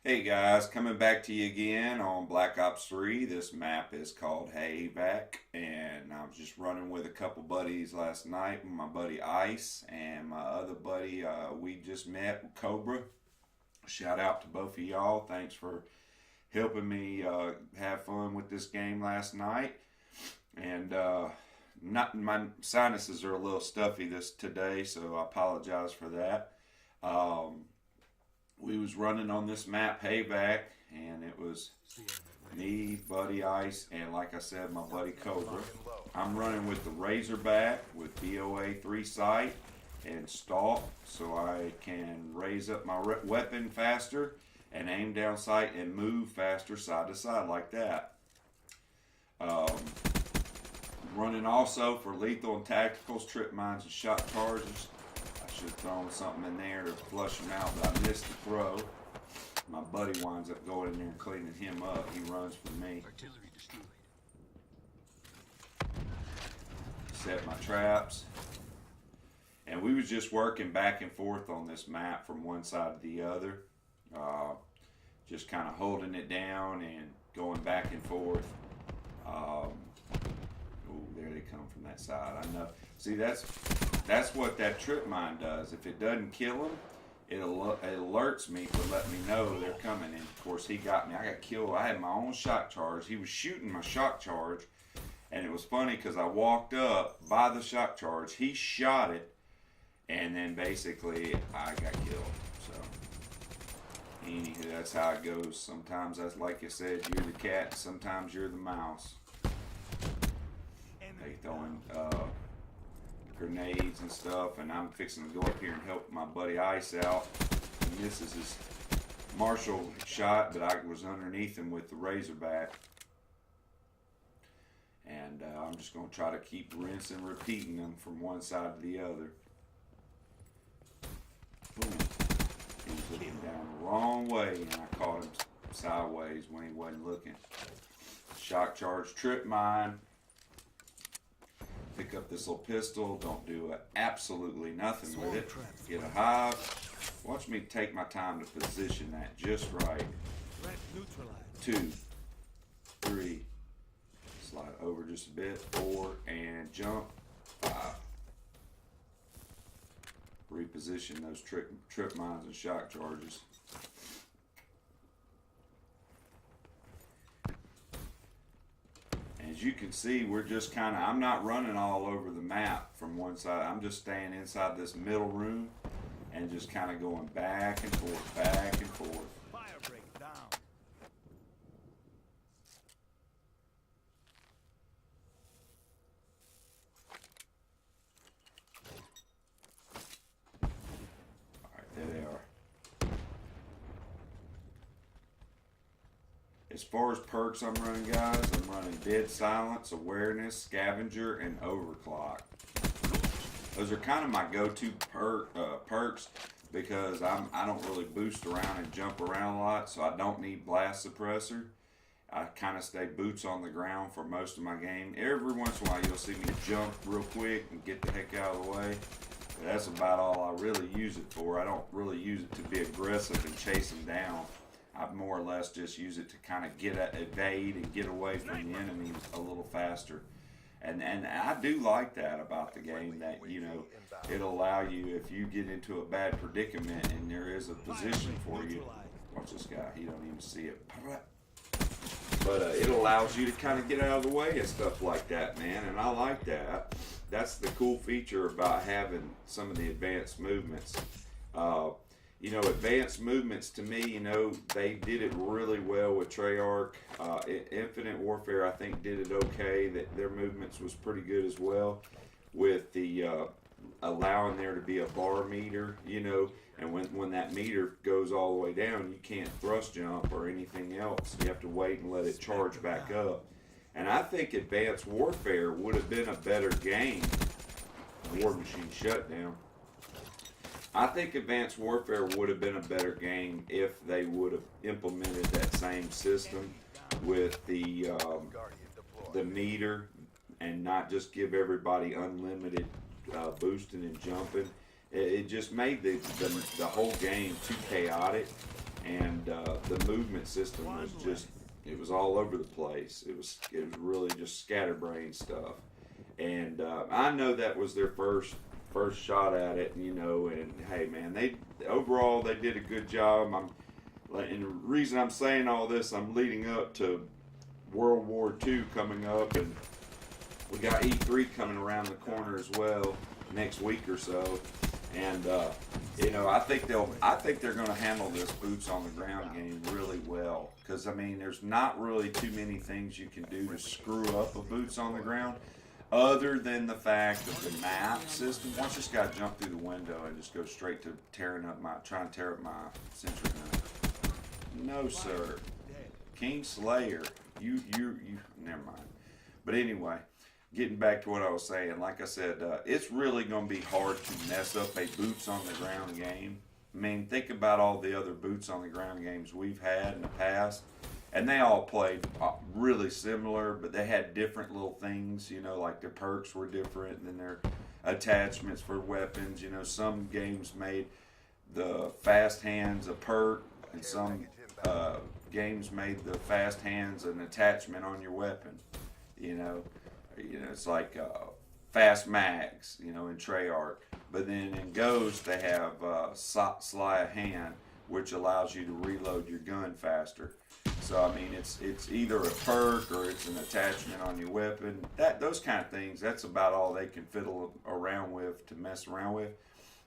Hey guys, coming back to you again on Black Ops 3. This map is called Havoc, and I was just running with a couple buddies last night. My buddy Ice and my other buddy we just met, Cobra. Shout out to both of y'all. Thanks for helping me have fun with this game last night. And not my sinuses are a little stuffy this today, so I apologize for that. We was running on this map, Hayback, and it was me, Buddy Ice, and like I said, my buddy Cobra. I'm running with the Razorback with BOA 3 sight and stalk, so I can raise up my weapon faster and aim down sight and move faster side to side like that. Running also for lethal and tacticals, trip mines and shot charges. Should have thrown something in there to flush him out, but I missed the throw. My buddy winds up going in there and cleaning him up. He runs for me. Artillery destroyed. Set my traps. And we was just working back and forth on this map from one side to the other. Just kind of holding it down and going back and forth. Oh, there they come from that side. I know. See, that's what that trip mine does. If it doesn't kill them, it alerts me to let me know they're coming. And of course, he got me. I got killed. I had my own shot charge. He was shooting my shot charge, and it was funny because I walked up by the shot charge. He shot it, and then basically I got killed. So, anywho, that's how it goes. Sometimes that's like I said, you're the cat. Sometimes you're the mouse. They throwing grenades and stuff, and I'm fixing to go up here and help my buddy Ice out. And this is his Marshall shot, but I was underneath him with the Razorback. And I'm just going to try to keep rinsing and repeating them from one side to the other. Boom. He was looking down the wrong way, and I caught him sideways when he wasn't looking. Shock charge, trip mine. Pick up this little pistol, don't do absolutely nothing with it. Get a hive. Watch me take my time to position that just right. 2, 3, slide over just a bit, 4, and jump, 5. Reposition those trip mines and shock charges. As you can see, we're just kind of, I'm not running all over the map from one side. I'm just staying inside this middle room and just kind of going back and forth, back and forth. Fire break down. All right, there they are. As far as perks I'm running, guys, I'm running Dead Silence, Awareness, Scavenger, and Overclock. Those are kind of my go-to perks because I don't really boost around and jump around a lot, so I don't need Blast Suppressor. I kind of stay boots on the ground for most of my game. Every once in a while you'll see me jump real quick and get the heck out of the way. But that's about all I really use it for. I don't really use it to be aggressive and chase them down. I more or less just use it to kind of evade and get away from the enemies a little faster. And I do like that about the game, that, you know, it'll allow you, if you get into a bad predicament and there is a position for you. Watch this guy, he don't even see it. But it allows you to kind of get out of the way and stuff like that, man, and I like that. That's the cool feature about having some of the advanced movements. You know, advanced movements, to me, you know, they did it really well with Treyarch. Infinite Warfare, I think, did it okay. That their movements was pretty good as well, with the allowing there to be a bar meter, you know, and when that meter goes all the way down, you can't thrust jump or anything else. You have to wait and let it charge back up. And I think Advanced Warfare would have been a better game. War Machine shutdown. I think Advanced Warfare would have been a better game if they would have implemented that same system with the meter, and not just give everybody unlimited boosting and jumping. It just made the whole game too chaotic, and the movement system was just, it was all over the place. It was really just scatterbrain stuff. And I know that was their first shot at it, you know. And hey, man, overall they did a good job. And the reason I'm saying all this, I'm leading up to World War II coming up, and we got E3 coming around the corner as well next week or so. And you know, I think they're going to handle this boots on the ground game really well, because I mean, there's not really too many things you can do to screw up a boots on the ground, other than the fact of the map system. Watch this guy jump through the window and just go straight to trying to tear up my sentry gun. No, sir. King Slayer. You, never mind. But anyway, getting back to what I was saying, like I said, it's really going to be hard to mess up a boots on the ground game. I mean, think about all the other boots on the ground games we've had in the past. And they all played really similar, but they had different little things, you know, like their perks were different than their attachments for weapons. You know, some games made the fast hands a perk, and some games made the fast hands an attachment on your weapon. You know, it's like fast mags, you know, in Treyarch. But then in Ghost, they have sleight of hand, which allows you to reload your gun faster. So I mean, it's either a perk or it's an attachment on your weapon. Those kind of things. That's about all they can fiddle around with, to mess around with.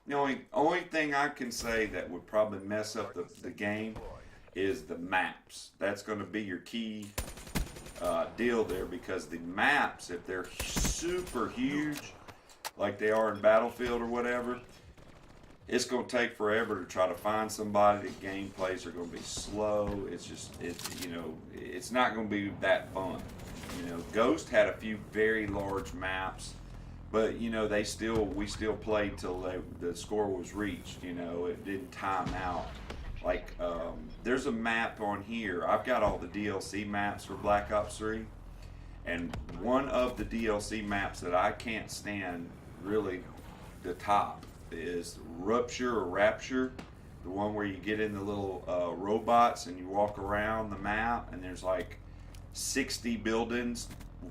The only thing I can say that would probably mess up the game is the maps. That's going to be your key deal there, because the maps, if they're super huge, like they are in Battlefield or whatever, it's going to take forever to try to find somebody. The gameplays are going to be slow. It's not going to be that fun. You know, Ghost had a few very large maps, but you know, we still played till the score was reached. You know, it didn't time out. Like there's a map on here. I've got all the DLC maps for Black Ops 3, and one of the DLC maps that I can't stand, really, the top, is Rupture or Rapture, the one where you get in the little robots and you walk around the map, and there's like 60 buildings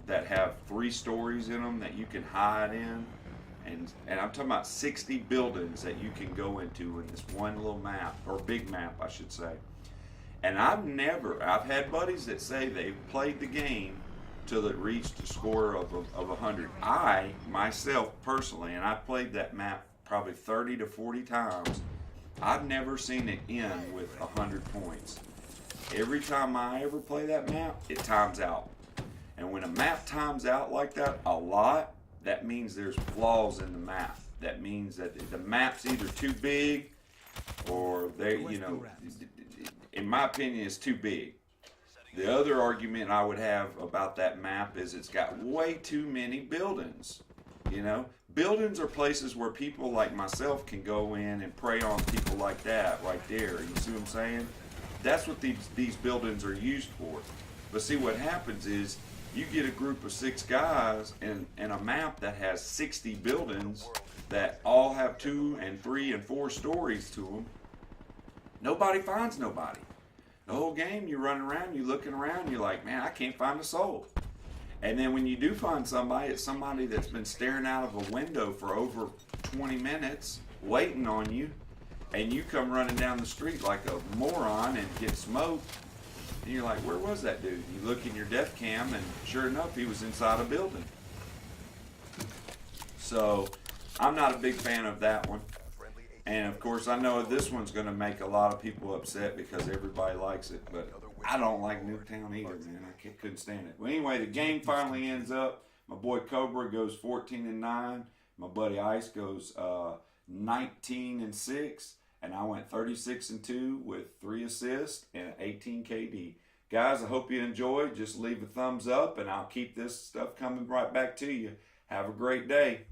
that have 3 stories in them that you can hide in, and I'm talking about 60 buildings that you can go into in this one little map, or big map I should say. And I've had buddies that say they've played the game till it reached a score of 100. I myself personally, and I played that map probably 30 to 40 times, I've never seen it end with 100 points. Every time I ever play that map, it times out. And when a map times out like that a lot, that means there's flaws in the map. That means that the map's either too big, or in my opinion, it's too big. The other argument I would have about that map is it's got way too many buildings. You know, buildings are places where people like myself can go in and prey on people like that right there. You see what I'm saying? That's what these buildings are used for. But see, what happens is you get a group of 6 guys in a map that has 60 buildings that all have 2 and 3 and 4 stories to them. Nobody finds nobody. The whole game you're running around, you're looking around, you're like, man, I can't find a soul. And then when you do find somebody, it's somebody that's been staring out of a window for over 20 minutes, waiting on you, and you come running down the street like a moron and get smoked. And you're like, where was that dude? You look in your death cam, and sure enough, he was inside a building. So I'm not a big fan of that one. And of course, I know this one's going to make a lot of people upset because everybody likes it, but I don't like Nuketown either, man. I couldn't stand it. Well, anyway, the game finally ends up. My boy Cobra goes 14-9. My buddy Ice goes 19-6. And I went 36-2 with 3 assists and 18 KD. Guys, I hope you enjoyed. Just leave a thumbs up, and I'll keep this stuff coming right back to you. Have a great day.